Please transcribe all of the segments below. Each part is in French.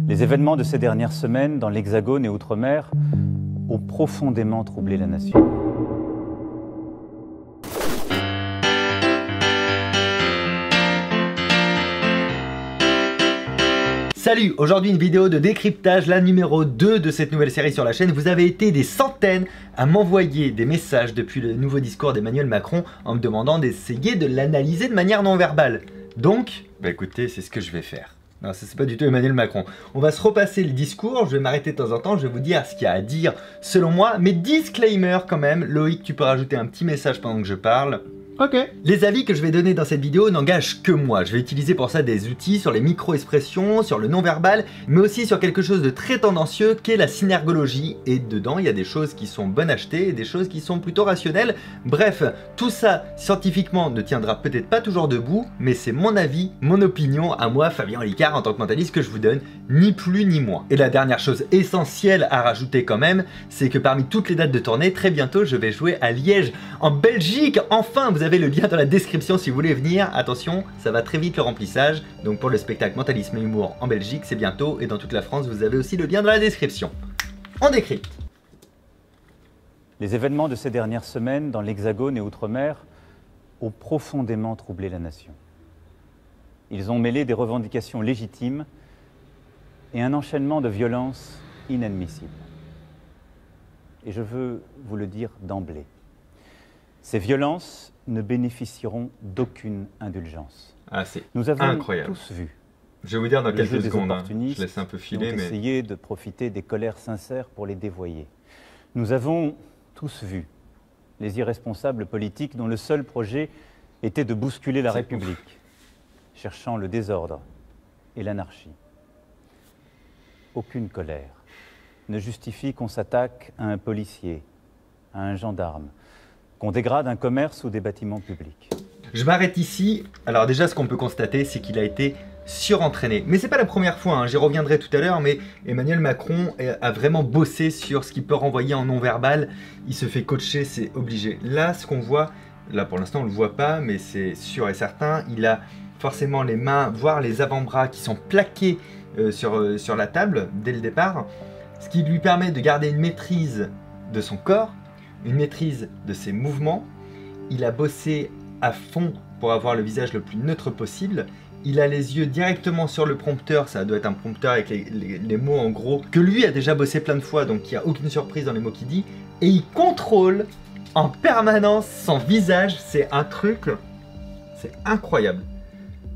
Les événements de ces dernières semaines dans l'Hexagone et Outre-mer ont profondément troublé la nation. Salut, aujourd'hui une vidéo de décryptage, la numéro 2 de cette nouvelle série sur la chaîne. Vous avez été des centaines à m'envoyer des messages depuis le nouveau discours d'Emmanuel Macron en me demandant d'essayer de l'analyser de manière non verbale. Donc, écoutez, c'est ce que je vais faire. Non, ça c'est pas du tout Emmanuel Macron. On va se repasser le discours, je vais m'arrêter de temps en temps, je vais vous dire ce qu'il y a à dire selon moi, mais disclaimer quand même. Loïc, tu peux rajouter un petit message pendant que je parle. Ok. Les avis que je vais donner dans cette vidéo n'engagent que moi. Je vais utiliser pour ça des outils sur les micro-expressions, sur le non-verbal, mais aussi sur quelque chose de très tendancieux qu'est la synergologie. Et dedans, il y a des choses qui sont bonnes à acheter et des choses qui sont plutôt rationnelles. Bref, tout ça, scientifiquement, ne tiendra peut-être pas toujours debout, mais c'est mon avis, mon opinion, à moi, Fabien Olicard, en tant que mentaliste, que je vous donne, ni plus ni moins. Et la dernière chose essentielle à rajouter quand même, c'est que parmi toutes les dates de tournée, très bientôt, je vais jouer à Liège, en Belgique. Enfin, vous avez le lien dans la description si vous voulez venir. Attention, ça va très vite le remplissage. Donc pour le spectacle Mentalisme et Humour en Belgique, c'est bientôt. Et dans toute la France, vous avez aussi le lien dans la description. On décrypte. Les événements de ces dernières semaines dans l'Hexagone et Outre-mer ont profondément troublé la nation. Ils ont mêlé des revendications légitimes et un enchaînement de violences inadmissibles. Et je veux vous le dire d'emblée. Ces violences ne bénéficieront d'aucune indulgence. Ah, c'est Nous avons incroyable. tous vu. Je vais vous dire dans le jeu quelques des secondes. opportunistes Je laisse un peu filer, qui ont mais essayé de profiter des colères sincères pour les dévoyer. Nous avons tous vu les irresponsables politiques dont le seul projet était de bousculer la République, cherchant le désordre et l'anarchie. Aucune colère ne justifie qu'on s'attaque à un policier, à un gendarme, qu'on dégrade un commerce ou des bâtiments publics. je m'arrête ici. Alors déjà, ce qu'on peut constater, c'est qu'il a été surentraîné. Mais c'est pas la première fois, hein. J'y reviendrai tout à l'heure, mais Emmanuel Macron a vraiment bossé sur ce qu'il peut renvoyer en non-verbal. Il se fait coacher, c'est obligé. Là, ce qu'on voit, là pour l'instant on le voit pas, mais c'est sûr et certain, il a forcément les mains, voire les avant-bras qui sont plaqués sur la table dès le départ, ce qui lui permet de garder une maîtrise de son corps, une maîtrise de ses mouvements. Il a bossé à fond pour avoir le visage le plus neutre possible. Il a les yeux directement sur le prompteur, ça doit être un prompteur avec les mots en gros, que lui a déjà bossé plein de fois, donc il n'y a aucune surprise dans les mots qu'il dit. Et il contrôle en permanence son visage, c'est un truc, c'est incroyable.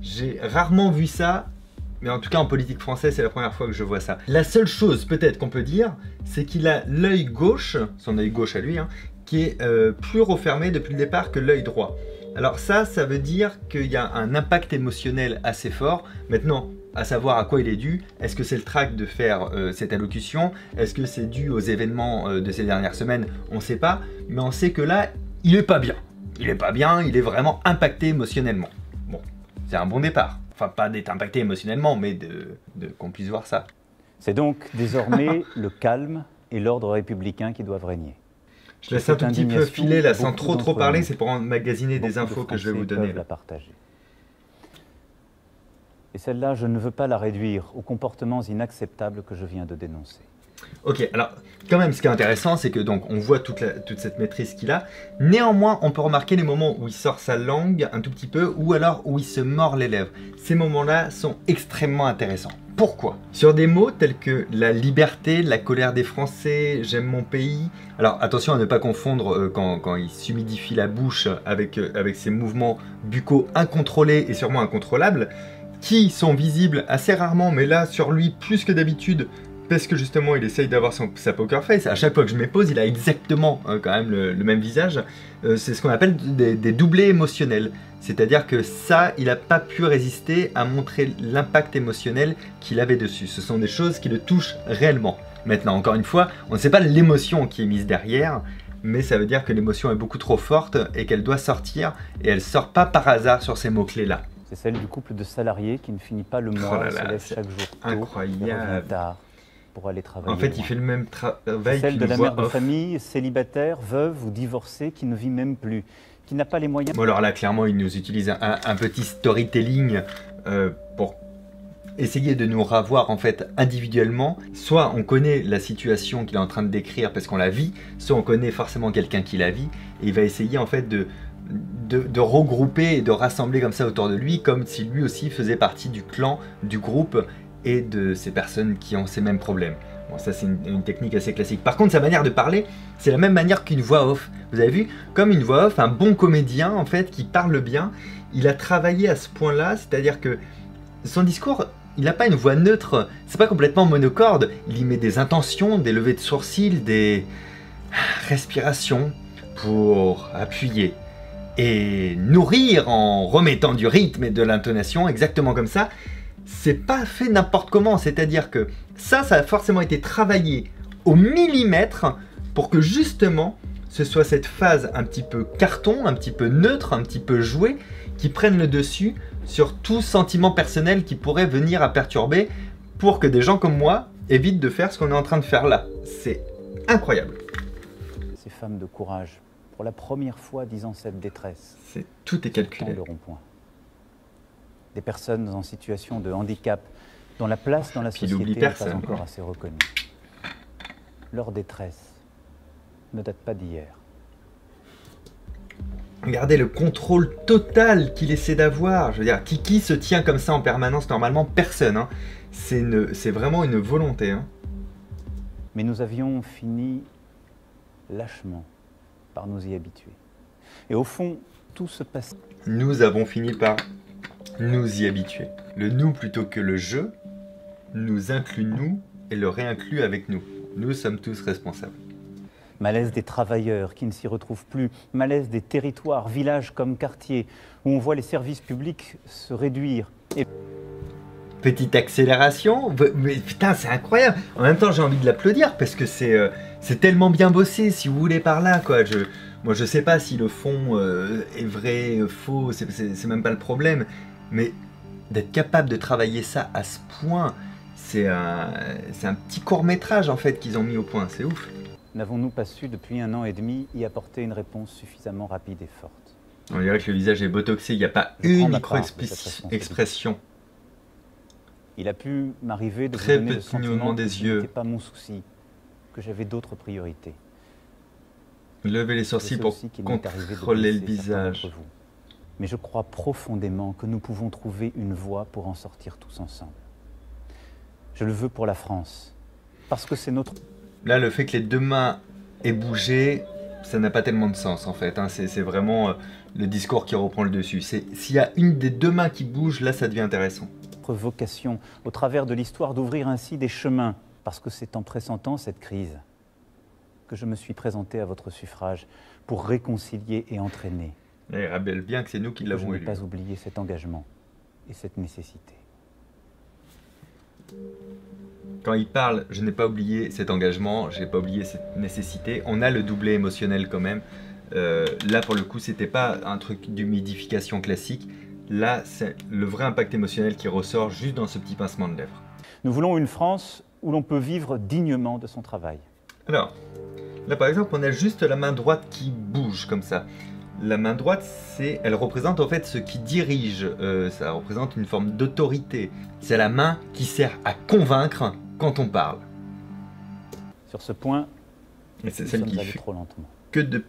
J'ai rarement vu ça, mais en tout cas en politique française, c'est la première fois que je vois ça. La seule chose peut-être qu'on peut dire, c'est qu'il a l'œil gauche, son œil gauche à lui, hein, qui est plus refermé depuis le départ que l'œil droit. Alors ça veut dire qu'il y a un impact émotionnel assez fort. Maintenant, à savoir à quoi il est dû, est-ce que c'est le trac de faire cette allocution? Est-ce que c'est dû aux événements de ces dernières semaines? On ne sait pas, mais on sait que là, il est pas bien. Il est pas bien, il est vraiment impacté émotionnellement. Bon, c'est un bon départ. Enfin, pas d'être impacté émotionnellement, mais qu'on puisse voir ça. C'est donc désormais le calme et l'ordre républicain qui doivent régner. Je laisse un tout petit peu filer là sans trop parler, c'est pour emmagasiner des infos que je vais vous donner. La partager. Et celle-là, je ne veux pas la réduire aux comportements inacceptables que je viens de dénoncer. Ok, alors quand même ce qui est intéressant, c'est que donc on voit toute cette maîtrise qu'il a. Néanmoins, on peut remarquer les moments où il sort sa langue un tout petit peu, ou alors où il se mord les lèvres. Ces moments-là sont extrêmement intéressants. Pourquoi? Sur des mots tels que la liberté, la colère des Français, j'aime mon pays. Alors attention à ne pas confondre quand il s'humidifie la bouche avec ses mouvements buccaux incontrôlés et sûrement incontrôlables, qui sont visibles assez rarement, mais là sur lui plus que d'habitude, parce que justement il essaye d'avoir sa poker face. À chaque fois que je m'épose, il a exactement quand même le même visage. C'est ce qu'on appelle des doublés émotionnels. C'est-à-dire que ça, il n'a pas pu résister à montrer l'impact émotionnel qu'il avait dessus. Ce sont des choses qui le touchent réellement. Maintenant, encore une fois, on ne sait pas l'émotion qui est mise derrière, mais ça veut dire que l'émotion est beaucoup trop forte et qu'elle doit sortir, et elle ne sort pas par hasard sur ces mots-clés-là. C'est celle du couple de salariés qui ne finit pas le mois, se lève chaque jour tôt, incroyable. Tard pour aller travailler. En fait, il fait le même travail. Celle de la mère de famille, célibataire, veuve ou divorcée, qui ne vit même plus, qui n'a pas les moyens. Bon alors là, clairement, il nous utilise un petit storytelling pour essayer de nous ravoir en fait individuellement. Soit on connaît la situation qu'il est en train de décrire parce qu'on la vit, soit on connaît forcément quelqu'un qui la vit et il va essayer en fait de regrouper et de rassembler comme ça autour de lui, comme si lui aussi faisait partie du clan, du groupe et de ces personnes qui ont ces mêmes problèmes. Bon, ça c'est une technique assez classique. Par contre, sa manière de parler, c'est la même manière qu'une voix off. Vous avez vu? Comme une voix off, un bon comédien en fait qui parle bien, il a travaillé à ce point-là, c'est-à-dire que son discours, il n'a pas une voix neutre, c'est pas complètement monocorde, il y met des intentions, des levées de sourcils, des respirations pour appuyer et nourrir en remettant du rythme et de l'intonation, exactement comme ça. C'est pas fait n'importe comment, c'est-à-dire que ça a forcément été travaillé au millimètre pour que justement ce soit cette phase un petit peu carton, un petit peu neutre, un petit peu joué, qui prenne le dessus sur tout sentiment personnel qui pourrait venir à perturber pour que des gens comme moi évitent de faire ce qu'on est en train de faire là. C'est incroyable. Ces femmes de courage, pour la première fois disant cette détresse. Tout est calculé. Le rond-point. Des personnes en situation de handicap, dont la place dans la société n'est pas encore assez reconnue. Leur détresse ne date pas d'hier. Regardez le contrôle total qu'il essaie d'avoir. Je veux dire, qui se tient comme ça en permanence? Normalement, personne. Hein. C'est vraiment une volonté. Hein. Mais nous avions fini lâchement par nous y habituer. Et au fond, tout se passe. Nous avons fini par nous y habituer. Le nous plutôt que le je nous inclut nous et le réinclut avec nous. Nous sommes tous responsables. Malaise des travailleurs qui ne s'y retrouvent plus, malaise des territoires, villages comme quartiers, où on voit les services publics se réduire. Et... Petite accélération, mais putain c'est incroyable. En même temps j'ai envie de l'applaudir parce que c'est tellement bien bossé si vous voulez par là quoi. Moi je sais pas si le fond est vrai, faux, c'est même pas le problème. Mais d'être capable de travailler ça à ce point, c'est un petit court-métrage en fait qu'ils ont mis au point, c'est ouf. N'avons-nous pas su depuis 1 an et demi y apporter une réponse suffisamment rapide et forte? On dirait que le visage est botoxé, il n'y a pas une micro-expression. Il a pu m'arriver de vous donner le sentiment que ce n'était pas mon souci, que j'avais d'autres priorités. Levez les sourcils pour contrôler le visage. Mais je crois profondément que nous pouvons trouver une voie pour en sortir tous ensemble. Je le veux pour la France, parce que c'est notre... Là, le fait que les deux mains aient bougé, ça n'a pas tellement de sens en fait. Hein. C'est vraiment le discours qui reprend le dessus. S'il y a une des deux mains qui bouge, là ça devient intéressant. Notre vocation, au travers de l'histoire, d'ouvrir ainsi des chemins, parce que c'est en pressentant cette crise que je me suis présenté à votre suffrage pour réconcilier et entraîner. Il rappelle bien que c'est nous qui l'avons élu. Je n'ai pas oublié cet engagement et cette nécessité. Quand il parle, je n'ai pas oublié cet engagement, je n'ai pas oublié cette nécessité, on a le doublé émotionnel quand même. Là pour le coup c'était pas un truc d'humidification classique, là c'est le vrai impact émotionnel qui ressort juste dans ce petit pincement de lèvres. Nous voulons une France où l'on peut vivre dignement de son travail. Alors, là par exemple on a juste la main droite qui bouge comme ça. La main droite, elle représente en fait ce qui dirige, ça représente une forme d'autorité. C'est la main qui sert à convaincre quand on parle. Sur ce point, c'est celle qui fait trop lentement. Que de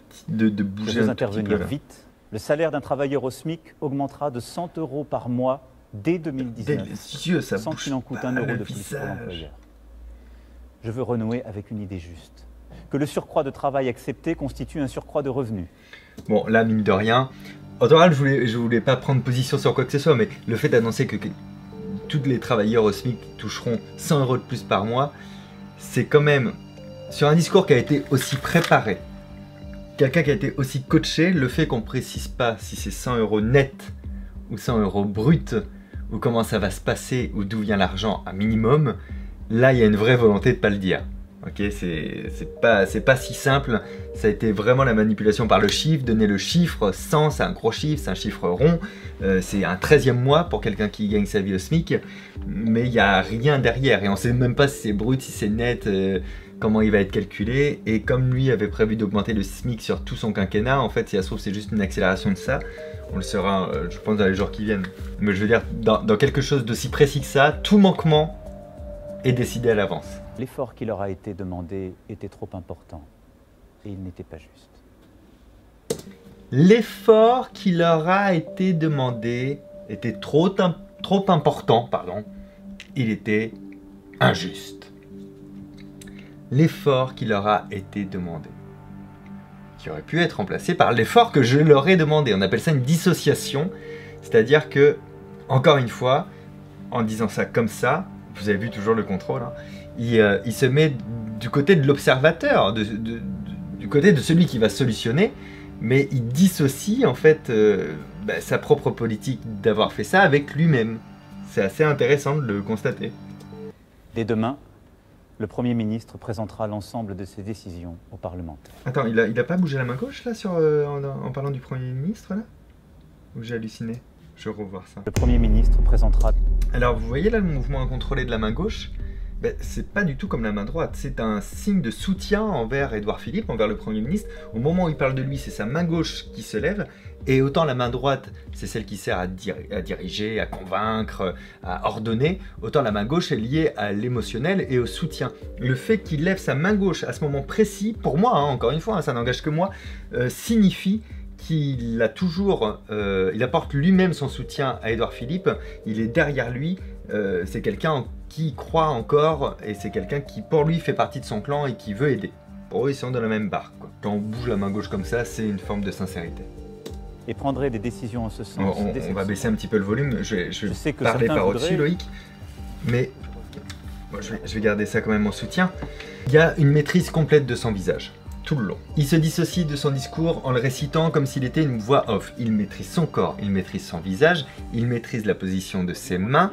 bouger un petit peu là. Vite. Le salaire d'un travailleur au SMIC augmentera de 100 € par mois dès 2019. Délicieux, ça sans qu'il en coûte 1 € de plus pour l'employeur. Je veux renouer avec une idée juste. Que le surcroît de travail accepté constitue un surcroît de revenus. Bon, là, mine de rien, en total, je voulais pas prendre position sur quoi que ce soit, mais le fait d'annoncer que tous les travailleurs au SMIC toucheront 100 € de plus par mois, c'est quand même, sur un discours qui a été aussi préparé, quelqu'un qui a été aussi coaché, le fait qu'on précise pas si c'est 100 € net ou 100 € brut, ou comment ça va se passer, ou d'où vient l'argent un minimum, là, il y a une vraie volonté de pas le dire. Ok, c'est pas si simple, ça a été vraiment la manipulation par le chiffre, donner le chiffre 100, c'est un gros chiffre, c'est un chiffre rond, c'est un 13e mois pour quelqu'un qui gagne sa vie au SMIC, mais il n'y a rien derrière, et on sait même pas si c'est brut, si c'est net, comment il va être calculé, et comme lui avait prévu d'augmenter le SMIC sur tout son quinquennat, en fait, si ça se trouve, c'est juste une accélération de ça. On le saura, je pense, dans les jours qui viennent. Mais je veux dire, dans quelque chose d'aussi précis que ça, tout manquement est décidé à l'avance. L'effort qui leur a été demandé était trop important et il n'était pas juste. L'effort qui leur a été demandé était trop important, pardon. Il était injuste. L'effort qui leur a été demandé, qui aurait pu être remplacé par l'effort que je leur ai demandé. On appelle ça une dissociation, c'est-à-dire que, encore une fois, en disant ça comme ça, vous avez vu toujours le contrôle, hein, il se met du côté de l'observateur, du côté de celui qui va solutionner, mais il dissocie en fait sa propre politique d'avoir fait ça avec lui-même. C'est assez intéressant de le constater. Dès demain, le Premier ministre présentera l'ensemble de ses décisions aux parlementaires. Attends, il a pas bougé la main gauche là en parlant du Premier ministre là? Ou j'ai halluciné? Je vais revoir ça. Le Premier ministre présentera... Alors vous voyez là le mouvement incontrôlé de la main gauche? C'est pas du tout comme la main droite, c'est un signe de soutien envers Édouard Philippe, envers le Premier ministre. Au moment où il parle de lui, c'est sa main gauche qui se lève, et autant la main droite, c'est celle qui sert à diriger, à convaincre, à ordonner, autant la main gauche est liée à l'émotionnel et au soutien. Le fait qu'il lève sa main gauche à ce moment précis, pour moi, hein, encore une fois, hein, ça n'engage que moi, signifie qu'il a toujours, il apporte lui-même son soutien à Édouard Philippe, il est derrière lui, c'est quelqu'un qui croit encore, et c'est quelqu'un qui pour lui fait partie de son clan et qui veut aider. Pour eux ils sont dans la même barque, quoi. Quand on bouge la main gauche comme ça, c'est une forme de sincérité. Et prendrait des décisions en ce sens. On va baisser un petit peu le volume, je vais parler par au-dessus Loïc, mais bon, je vais garder ça quand même en soutien. Il y a une maîtrise complète de son visage. Tout le long. Il se dissocie de son discours en le récitant comme s'il était une voix off. Il maîtrise son corps, il maîtrise son visage, il maîtrise la position de ses mains.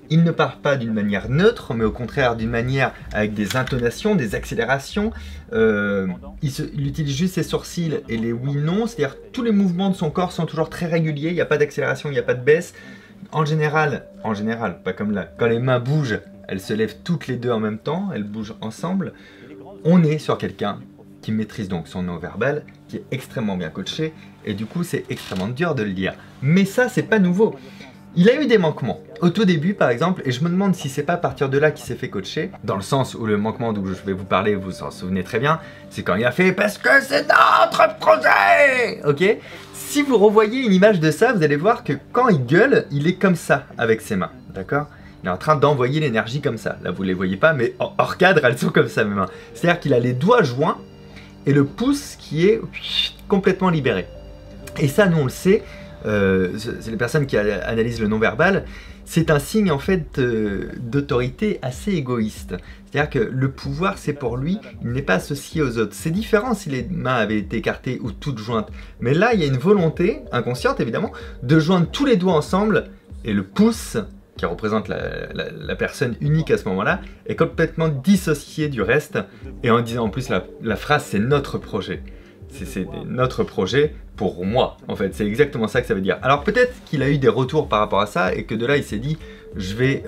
Il ne parle pas d'une manière neutre, mais au contraire d'une manière avec des intonations, des accélérations. Il utilise juste ses sourcils et les oui-non, c'est-à-dire tous les mouvements de son corps sont toujours très réguliers, il n'y a pas d'accélération, il n'y a pas de baisse. En général, pas comme là, quand les mains bougent, elles se lèvent toutes les deux en même temps, elles bougent ensemble. On est sur quelqu'un qui maîtrise donc son non-verbal, qui est extrêmement bien coaché, et du coup c'est extrêmement dur de le lire. Mais ça, c'est pas nouveau. Il a eu des manquements. Au tout début, par exemple, et je me demande si c'est pas à partir de là qu'il s'est fait coacher, dans le sens où le manquement dont je vais vous parler, vous en souvenez très bien, c'est quand il a fait « parce que c'est notre projet !» Ok? Si vous revoyez une image de ça, vous allez voir que quand il gueule, il est comme ça, avec ses mains, d'accord? Il est en train d'envoyer l'énergie comme ça. Là, vous les voyez pas, mais hors cadre, elles sont comme ça, mes mains. C'est-à-dire qu'il a les doigts joints, et le pouce qui est complètement libéré. Et ça, nous on le sait, c'est les personnes qui analysent le non-verbal, c'est un signe en fait d'autorité assez égoïste. C'est-à-dire que le pouvoir, c'est pour lui, il n'est pas associé aux autres. C'est différent si les mains avaient été écartées ou toutes jointes. Mais là, il y a une volonté, inconsciente évidemment, de joindre tous les doigts ensemble, et le pouce, qui représente la personne unique à ce moment-là, est complètement dissocié du reste, et en disant en plus la phrase c'est notre projet. C'est notre projet pour moi, en fait, c'est exactement ça que ça veut dire. Alors peut-être qu'il a eu des retours par rapport à ça, et que de là il s'est dit, je vais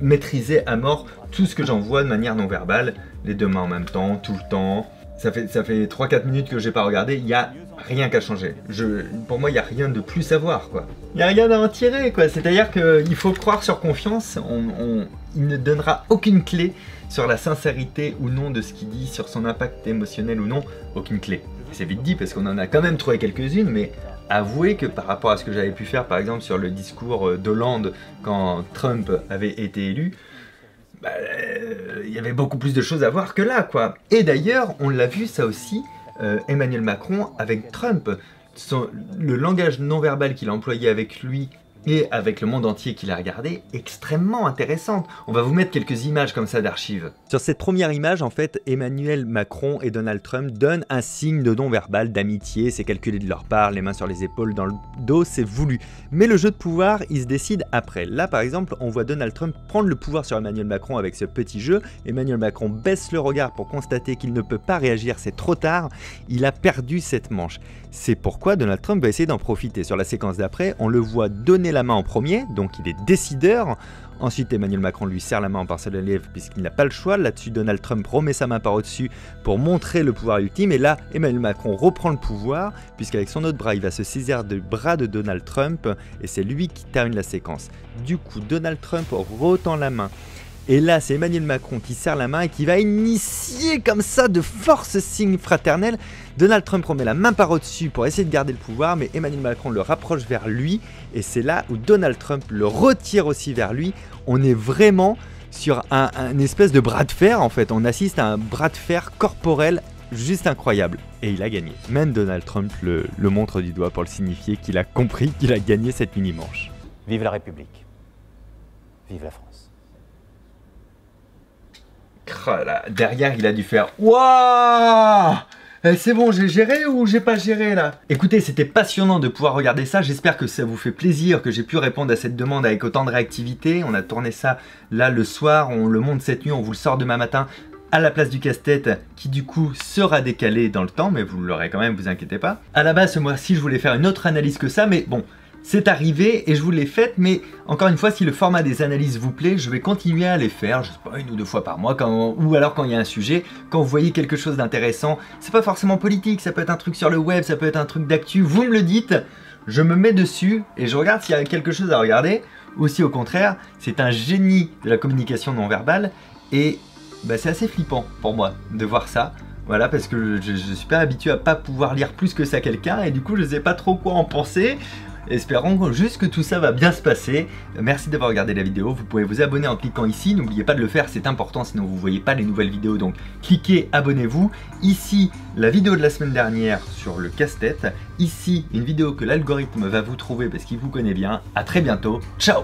maîtriser à mort tout ce que j'envoie de manière non verbale, les deux mains en même temps, tout le temps. Ça fait 3-4 minutes que j'ai pas regardé, il n'y a rien qu'à changer. Pour moi, il n'y a rien de plus à voir, quoi. Il n'y a rien à en tirer, quoi. C'est-à-dire qu'il faut croire sur confiance, il ne donnera aucune clé sur la sincérité ou non de ce qu'il dit, sur son impact émotionnel ou non, aucune clé. C'est vite dit, parce qu'on en a quand même trouvé quelques-unes, mais avouez que par rapport à ce que j'avais pu faire, par exemple, sur le discours d'Hollande quand Trump avait été élu, il y avait beaucoup plus de choses à voir que là, quoi. Et d'ailleurs, on l'a vu ça aussi, Emmanuel Macron avec Trump. Le langage non-verbal qu'il a employé avec lui et avec le monde entier qu'il a regardé, extrêmement intéressante. On va vous mettre quelques images comme ça d'archives. Sur cette première image, en fait, Emmanuel Macron et Donald Trump donnent un signe de non-verbal, d'amitié, c'est calculé de leur part, les mains sur les épaules, dans le dos, c'est voulu. Mais le jeu de pouvoir, il se décide après. Là, par exemple, on voit Donald Trump prendre le pouvoir sur Emmanuel Macron avec ce petit jeu. Emmanuel Macron baisse le regard pour constater qu'il ne peut pas réagir, c'est trop tard, il a perdu cette manche. C'est pourquoi Donald Trump va essayer d'en profiter. Sur la séquence d'après, on le voit donner la main en premier, donc il est décideur. Ensuite, Emmanuel Macron lui serre la main en pinceau à lèvres puisqu'il n'a pas le choix. Là-dessus, Donald Trump remet sa main par au-dessus pour montrer le pouvoir ultime. Et là, Emmanuel Macron reprend le pouvoir puisqu'avec son autre bras, il va se saisir du bras de Donald Trump et c'est lui qui termine la séquence. Du coup, Donald Trump retend la main. Et là, c'est Emmanuel Macron qui serre la main et qui va initier comme ça de force signe fraternel. Donald Trump remet la main par au-dessus pour essayer de garder le pouvoir, mais Emmanuel Macron le rapproche vers lui. Et c'est là où Donald Trump le retire aussi vers lui. On est vraiment sur un espèce de bras de fer en fait. On assiste à un bras de fer corporel juste incroyable. Et il a gagné. Même Donald Trump le montre du doigt pour le signifier qu'il a compris qu'il a gagné cette mini-manche. Vive la République. Vive la France. Oh là, derrière, il a dû faire « Waouh ! C'est bon, j'ai géré ou j'ai pas géré là ?» Écoutez, c'était passionnant de pouvoir regarder ça. J'espère que ça vous fait plaisir, que j'ai pu répondre à cette demande avec autant de réactivité. On a tourné ça là le soir, on le monte cette nuit, on vous le sort demain matin à la place du casse-tête qui du coup sera décalé dans le temps, mais vous l'aurez quand même, vous inquiétez pas. À la base, ce mois-ci, je voulais faire une autre analyse que ça, mais bon... C'est arrivé et je vous l'ai faite, mais encore une fois, si le format des analyses vous plaît, je vais continuer à les faire, je sais pas, 1 ou 2 fois par mois, ou alors quand il y a un sujet, quand vous voyez quelque chose d'intéressant, c'est pas forcément politique, ça peut être un truc sur le web, ça peut être un truc d'actu, vous me le dites, je me mets dessus et je regarde s'il y a quelque chose à regarder, ou si au contraire, c'est un génie de la communication non verbale, et bah, c'est assez flippant pour moi de voir ça. Voilà, parce que je suis pas habitué à pas pouvoir lire plus que ça quelqu'un, et du coup je sais pas trop quoi en penser. Espérons juste que tout ça va bien se passer. Merci d'avoir regardé la vidéo. Vous pouvez vous abonner en cliquant ici. N'oubliez pas de le faire, c'est important, sinon vous ne voyez pas les nouvelles vidéos. Donc cliquez, abonnez-vous. Ici, la vidéo de la semaine dernière sur le casse-tête. Ici, une vidéo que l'algorithme va vous trouver parce qu'il vous connaît bien. À très bientôt. Ciao!